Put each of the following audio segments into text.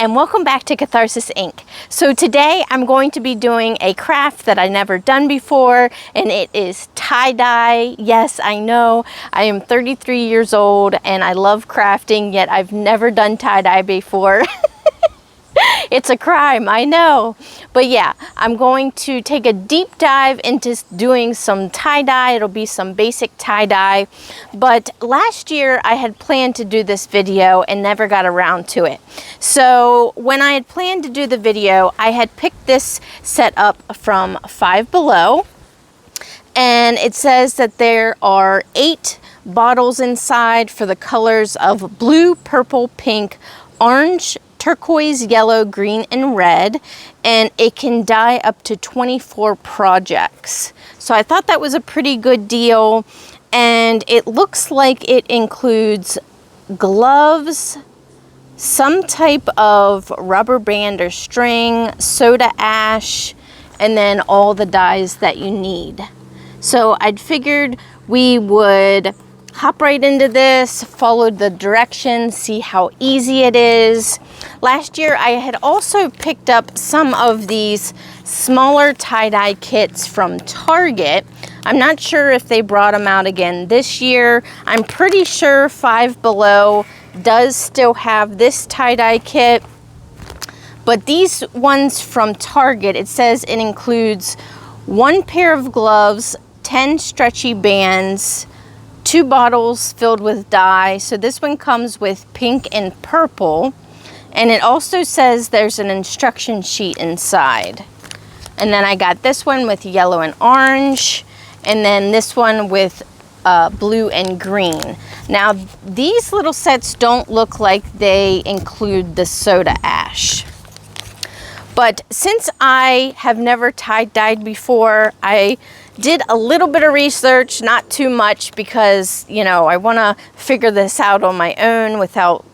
and welcome back to Catharsis Ink. So today I'm going to be doing a craft that I've never done before, and it is tie-dye. Yes, I know, I am 33 years old and I love crafting, yet I've never done tie-dye before. It's a crime, I know. But yeah, I'm going to take a deep dive into doing some tie-dye. It'll be some basic tie-dye. But last year I had planned to do this video and never got around to it. So when I had planned to do the video, I had picked this set up from Five Below. And it says that there are 8 bottles inside for the colors of blue, purple, pink, orange, turquoise, yellow, green, and red, and it can dye up to 24 projects. So I thought that was a pretty good deal, and it looks like it includes gloves, some type of rubber band or string, soda ash, and then all the dyes that you need. So I'd figured we would hop right into this, follow the directions, see how easy it is. Last year I had also picked up some of these smaller tie-dye kits from Target. I'm not sure if they brought them out again this year. I'm pretty sure Five Below does still have this tie-dye kit. But these ones from Target, it says it includes 1 pair of gloves, 10 stretchy bands, 2 bottles filled with dye. So this one comes with pink and purple, and it also says there's an instruction sheet inside. And then I got this one with yellow and orange, and then this one with blue and green. Now these little sets don't look like they include the soda ash. But since I have never tie-dyed before, I did a little bit of research, not too much, because, you know, I want to figure this out on my own without,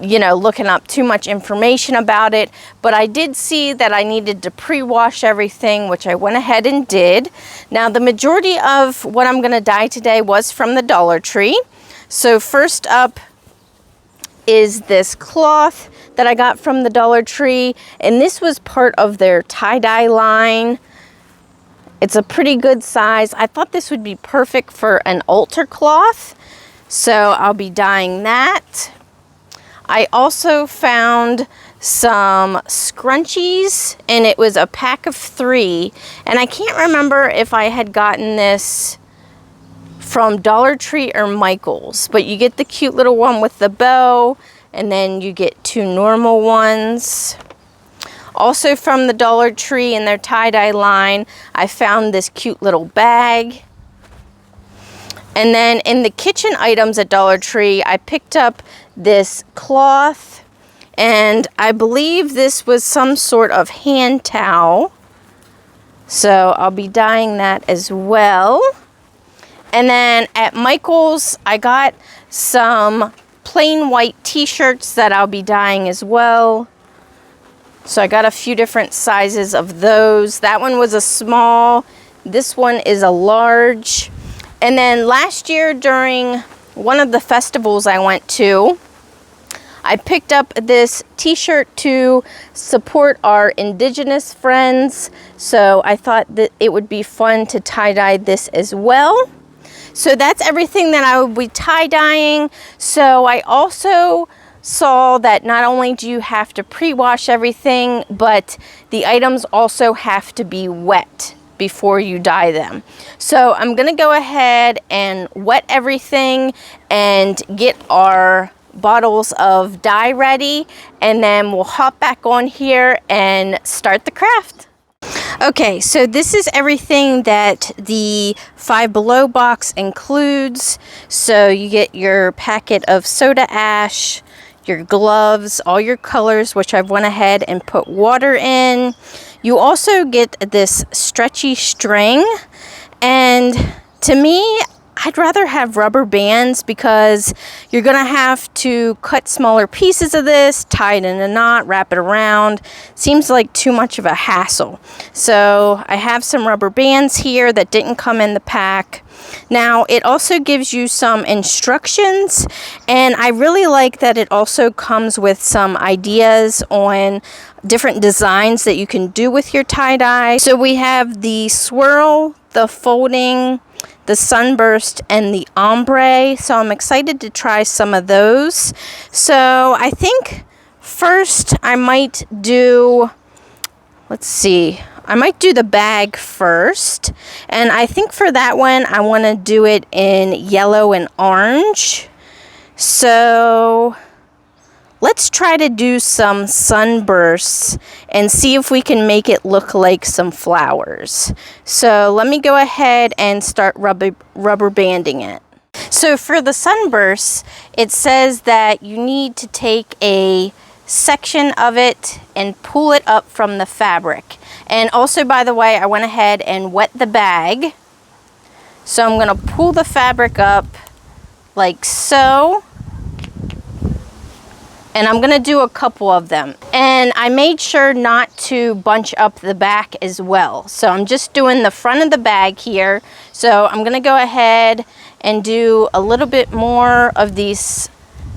you know, looking up too much information about it. But I did see that I needed to pre-wash everything, which I went ahead and did. Now, the majority of what I'm going to dye today was from the Dollar Tree. So first up is this cloth that I got from the Dollar Tree, and this was part of their tie-dye line. It's a pretty good size. I thought this would be perfect for an altar cloth, so I'll be dyeing that. I also found some scrunchies, and it was a pack of 3, and I can't remember if I had gotten this from Dollar Tree or Michael's, but you get the cute little one with the bow, and then you get 2 normal ones. Also from the Dollar Tree in their tie-dye line, I found this cute little bag. And then in the kitchen items at Dollar Tree, I picked up this cloth, and I believe this was some sort of hand towel. So I'll be dyeing that as well. And then at Michael's, I got some plain white t-shirts that I'll be dyeing as well. So I got a few different sizes of those. That one was a small, this one is a large. And then last year during one of the festivals I went to, I picked up this t-shirt to support our Indigenous friends. So I thought that it would be fun to tie-dye this as well. So that's everything that I will be tie-dyeing. So I also saw that not only do you have to pre-wash everything, but the items also have to be wet before you dye them. So I'm gonna go ahead and wet everything and get our bottles of dye ready, and then we'll hop back on here and start the craft. Okay, so this is everything that the Five Below box includes. So you get your packet of soda ash, your gloves, all your colors, which I've went ahead and put water in. You also get this stretchy string, and to me, I'd rather have rubber bands because you're gonna have to cut smaller pieces of this, tie it in a knot, wrap it around. Seems like too much of a hassle. So I have some rubber bands here that didn't come in the pack. Now it also gives you some instructions, and I really like that it also comes with some ideas on different designs that you can do with your tie-dye. So we have the swirl, the folding, the sunburst, and the ombre. So I'm excited to try some of those. So I think first I might do, let's see, I might do the bag first. And I think for that one, I want to do it in yellow and orange. So let's try to do some sunbursts and see if we can make it look like some flowers. So let me go ahead and start rubber banding it. So for the sunbursts, it says that you need to take a section of it and pull it up from the fabric. And also, by the way, I went ahead and wet the bag. So I'm going to pull the fabric up like so. And I'm going to do a couple of them. And I made sure not to bunch up the back as well. So I'm just doing the front of the bag here. So I'm going to go ahead and do a little bit more of these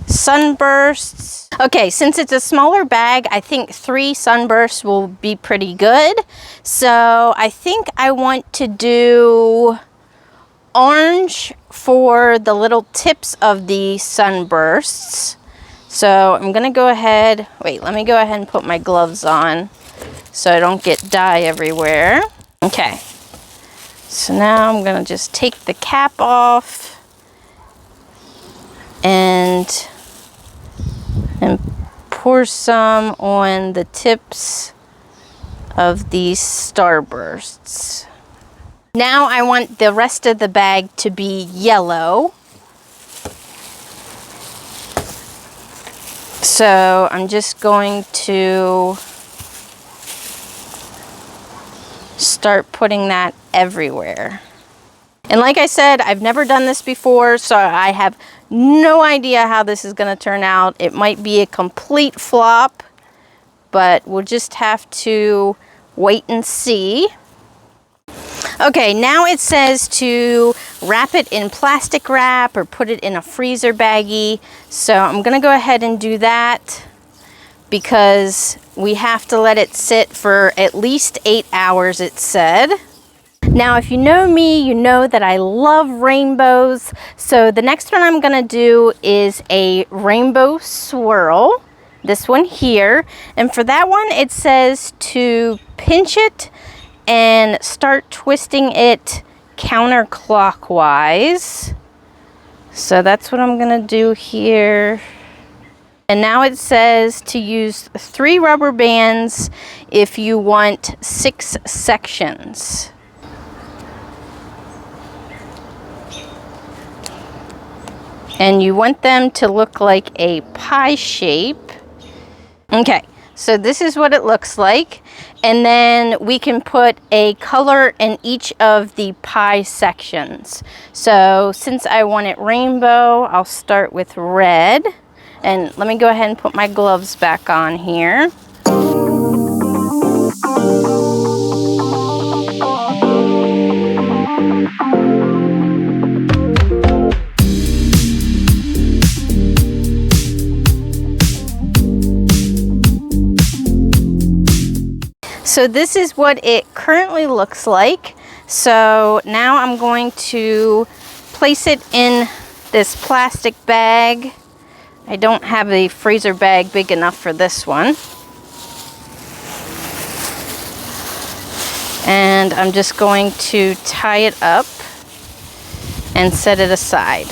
sunbursts. Okay, since it's a smaller bag, I think 3 sunbursts will be pretty good. So I think I want to do orange for the little tips of the sunbursts. So I'm gonna go ahead, wait, let me go ahead and put my gloves on so I don't get dye everywhere. Okay, so now I'm gonna just take the cap off and pour some on the tips of these starbursts. Now I want the rest of the bag to be yellow. So I'm just going to start putting that everywhere. And like I said, I've never done this before, so I have no idea how this is going to turn out. It might be a complete flop, but we'll just have to wait and see. Okay, now it says to wrap it in plastic wrap or put it in a freezer baggie. So I'm going to go ahead and do that because we have to let it sit for at least 8 hours, it said. Now, if you know me, you know that I love rainbows. So the next one I'm going to do is a rainbow swirl, this one here. And for that one, it says to pinch it and start twisting it counterclockwise. So that's what I'm gonna do here. And now it says to use 3 rubber bands if you want 6 sections. And you want them to look like a pie shape. Okay, so this is what it looks like. And then we can put a color in each of the pie sections. So since I want it rainbow, I'll start with red. And let me go ahead and put my gloves back on here. So this is what it currently looks like. So now I'm going to place it in this plastic bag. I don't have a freezer bag big enough for this one. And I'm just going to tie it up and set it aside.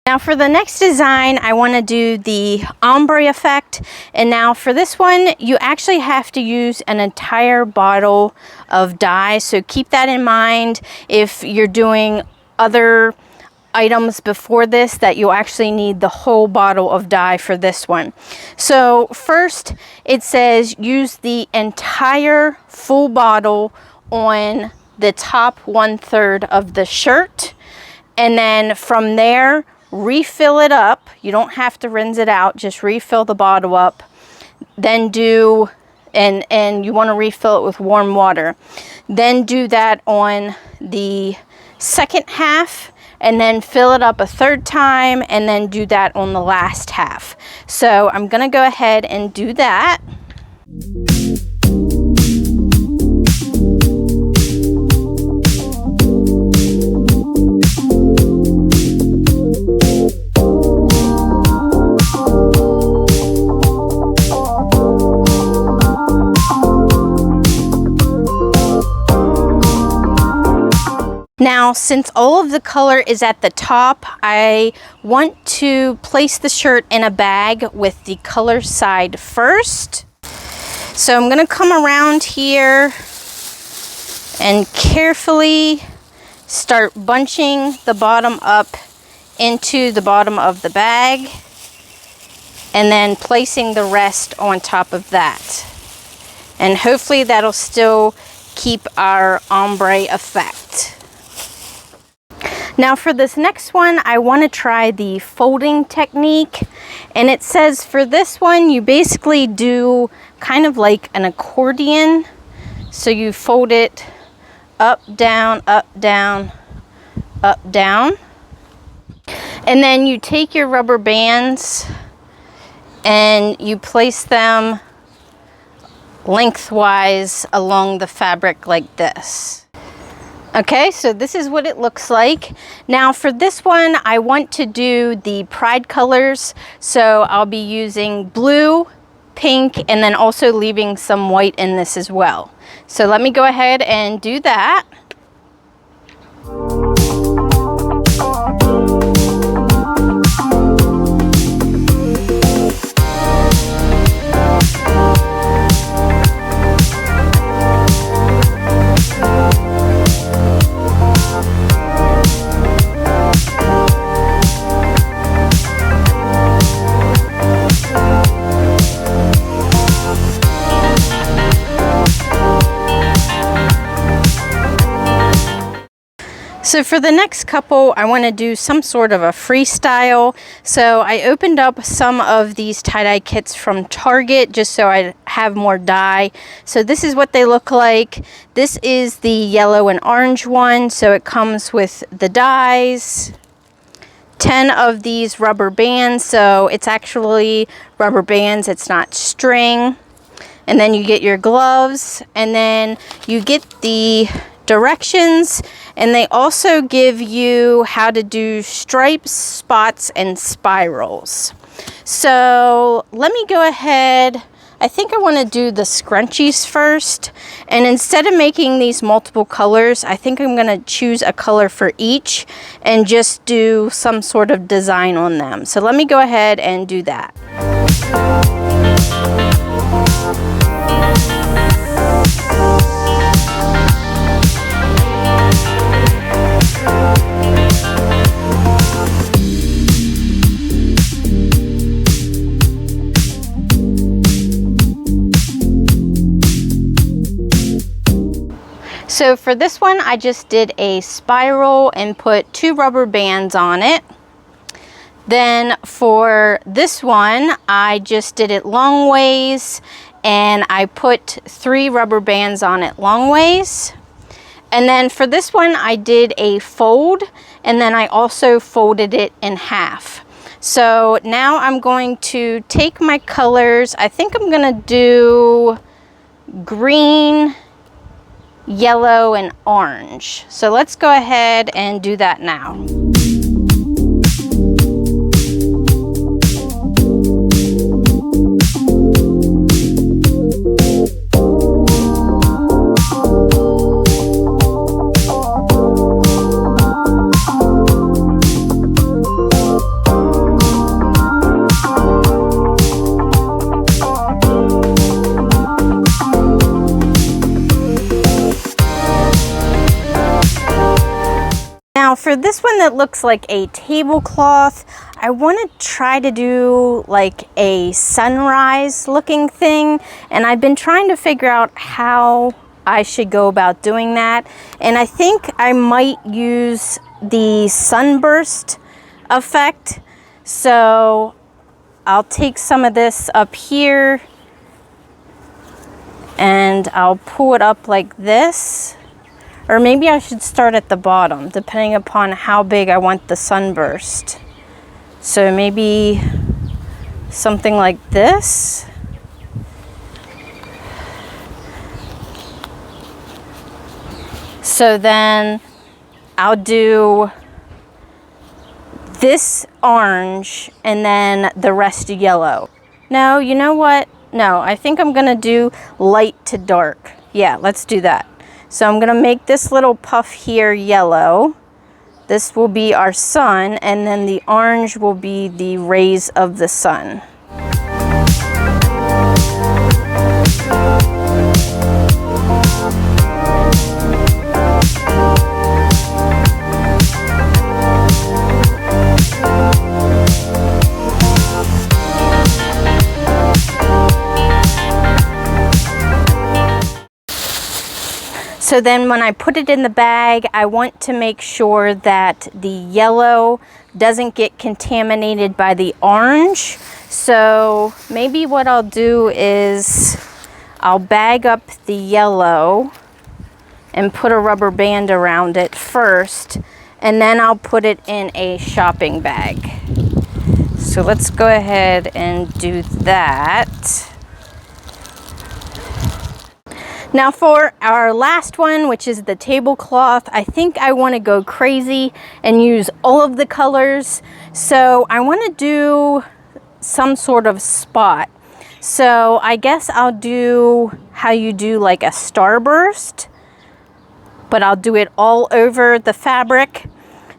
Now for the next design, I want to do the ombre effect. And now for this one, you actually have to use an entire bottle of dye. So keep that in mind if you're doing other items before this, that you'll actually need the whole bottle of dye for this one. So first, it says use the entire full bottle on the top 1/3 of the shirt. And then from there, refill it up. You don't have to rinse it out, just refill the bottle up. Then do, and you want to refill it with warm water. Then do that on the second half, and then fill it up a third time, and then do that on the last half. So I'm gonna go ahead and do that. Now, since all of the color is at the top, I want to place the shirt in a bag with the color side first. So I'm gonna come around here and carefully start bunching the bottom up into the bottom of the bag, and then placing the rest on top of that. And hopefully that'll still keep our ombre effect. Now for this next one, I want to try the folding technique, and it says for this one you basically do kind of like an accordion. So you fold it up, down, up, down, up, down, and then you take your rubber bands and you place them lengthwise along the fabric like this. Okay, so this is what it looks like. Now for this one, I want to do the pride colors. So I'll be using blue, pink, and then also leaving some white in this as well. So let me go ahead and do that. So for the next couple, I want to do some sort of a freestyle. So I opened up some of these tie-dye kits from Target just so I have more dye. So this is what they look like. This is the yellow and orange one. So it comes with the dyes, 10 of these rubber bands. So it's actually rubber bands, it's not string. And then you get your gloves, and then you get the directions, and they also give you how to do stripes, spots, and spirals. So let me go ahead. I think I want to do the scrunchies first, and instead of making these multiple colors, I think I'm going to choose a color for each and just do some sort of design on them. So let me go ahead and do that. So for this one, I just did a spiral and put 2 rubber bands on it. Then for this one, I just did it long ways, and I put 3 rubber bands on it long ways. And then for this one, I did a fold, and then I also folded it in half. So now I'm going to take my colors. I think I'm gonna do green, yellow, and orange. So let's go ahead and do that now. Now for this one that looks like a tablecloth, I want to try to do like a sunrise looking thing, and I've been trying to figure out how I should go about doing that. And I think I might use the sunburst effect. So I'll take some of this up here and I'll pull it up like this. Or maybe I should start at the bottom, depending upon how big I want the sunburst. So maybe something like this. So then I'll do this orange and then the rest yellow. No, you know what? No, I think I'm gonna do light to dark. Yeah, let's do that. So I'm gonna make this little puff here yellow. This will be our sun, and then the orange will be the rays of the sun. So then when I put it in the bag, I want to make sure that the yellow doesn't get contaminated by the orange. So maybe what I'll do is I'll bag up the yellow and put a rubber band around it first, and then I'll put it in a shopping bag. So let's go ahead and do that. Now for our last one, which is the tablecloth, I think I want to go crazy and use all of the colors. So I want to do some sort of spot. So I guess I'll do how you do like a starburst, but I'll do it all over the fabric.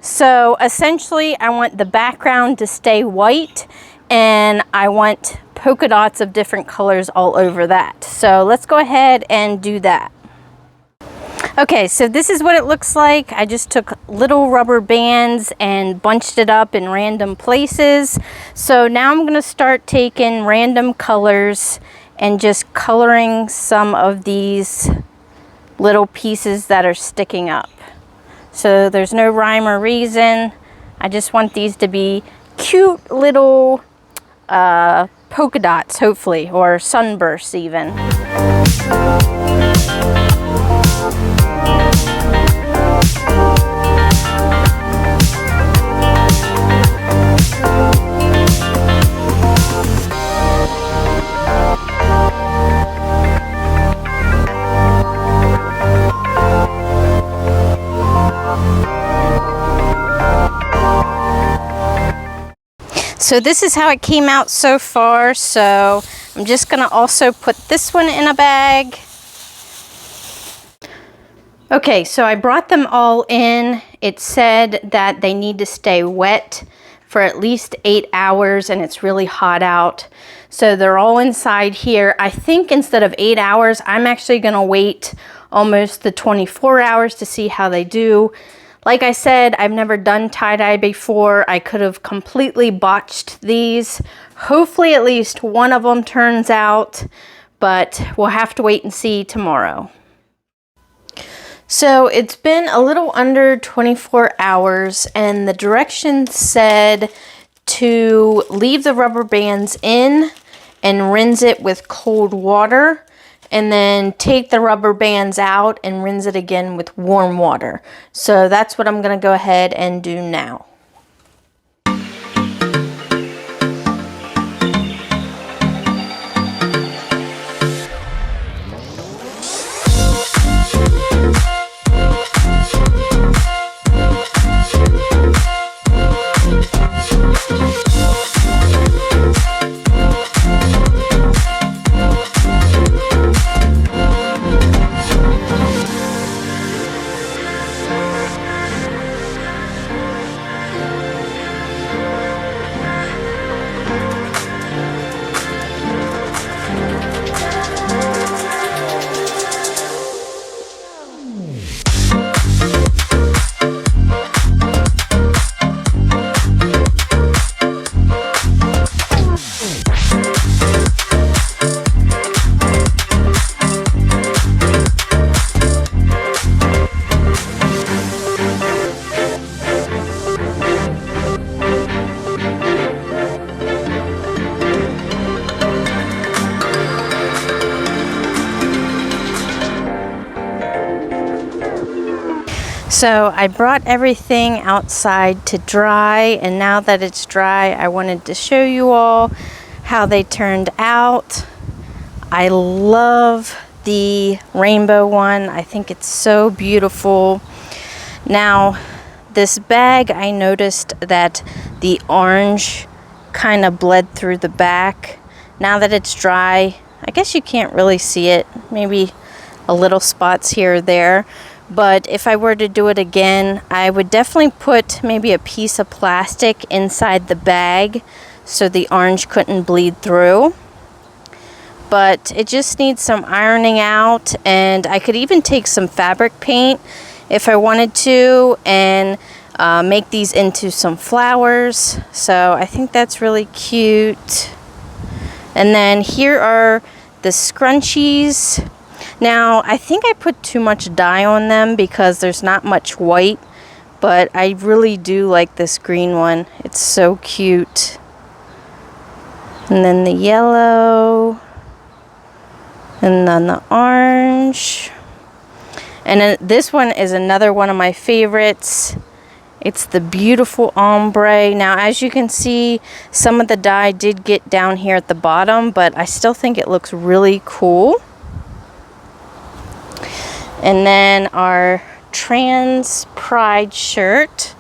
So essentially I want the background to stay white, and I want polka dots of different colors all over that. So let's go ahead and do that. Okay, so this is what it looks like. I just took little rubber bands and bunched it up in random places. So now I'm gonna start taking random colors and just coloring some of these little pieces that are sticking up. So there's no rhyme or reason. I just want these to be cute little polka dots, hopefully, or sunbursts even. So this is how it came out so far. So I'm just gonna also put this one in a bag. Okay, so I brought them all in. It said that they need to stay wet for at least 8 hours, and it's really hot out. So they're all inside here. I think instead of 8 hours, I'm actually gonna wait almost the 24 hours to see how they do. Like I said, I've never done tie-dye before. I could have completely botched these. Hopefully at least one of them turns out, but we'll have to wait and see tomorrow. So it's been a little under 24 hours, and the directions said to leave the rubber bands in and rinse it with cold water, and then take the rubber bands out and rinse it again with warm water. So that's what I'm gonna go ahead and do now. So I brought everything outside to dry, and now that it's dry, I wanted to show you all how they turned out. I love the rainbow one. I think it's so beautiful. Now, this bag, I noticed that the orange kind of bled through the back. Now that it's dry, I guess you can't really see it. Maybe a little spots here or there. But if I were to do it again, I would definitely put maybe a piece of plastic inside the bag so the orange couldn't bleed through. But it just needs some ironing out, and I could even take some fabric paint if I wanted to and make these into some flowers. So I think that's really cute. And then here are the scrunchies. Now I think I put too much dye on them because there's not much white, but I really do like this green one. It's so cute. And then the yellow. And then the orange. And then this one is another one of my favorites. It's the beautiful ombre. Now, as you can see, some of the dye did get down here at the bottom, but I still think it looks really cool. And then our Trans Pride shirt.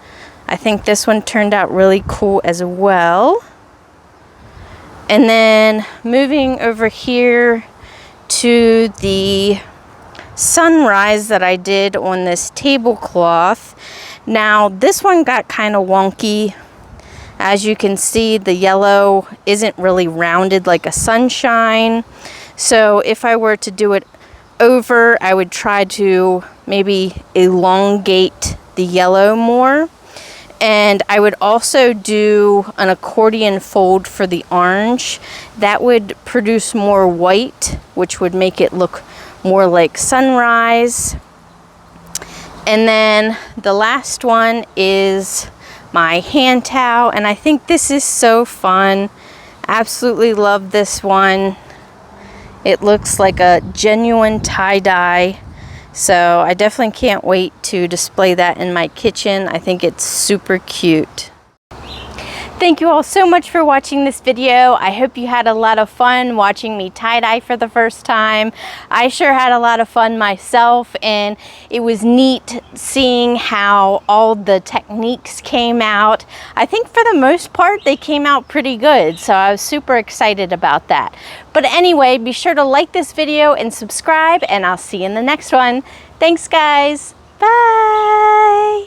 I think this one turned out really cool as well. And then moving over here to the sunrise that I did on this tablecloth. Now this one got kind of wonky. As you can see, the yellow isn't really rounded like a sunshine. So if I were to do it over, I would try to maybe elongate the yellow more. And I would also do an accordion fold for the orange. That would produce more white, which would make it look more like sunrise. And then the last one is my hand towel, and I think this is so fun. Absolutely love this one. It looks like a genuine tie-dye. So I definitely can't wait to display that in my kitchen. I think it's super cute. Thank you all so much for watching this video. I hope you had a lot of fun watching me tie-dye for the first time. I sure had a lot of fun myself, and it was neat seeing how all the techniques came out. I think for the most part they came out pretty good, so I was super excited about that. But anyway, be sure to like this video and subscribe, and I'll see you in the next one. Thanks guys. Bye.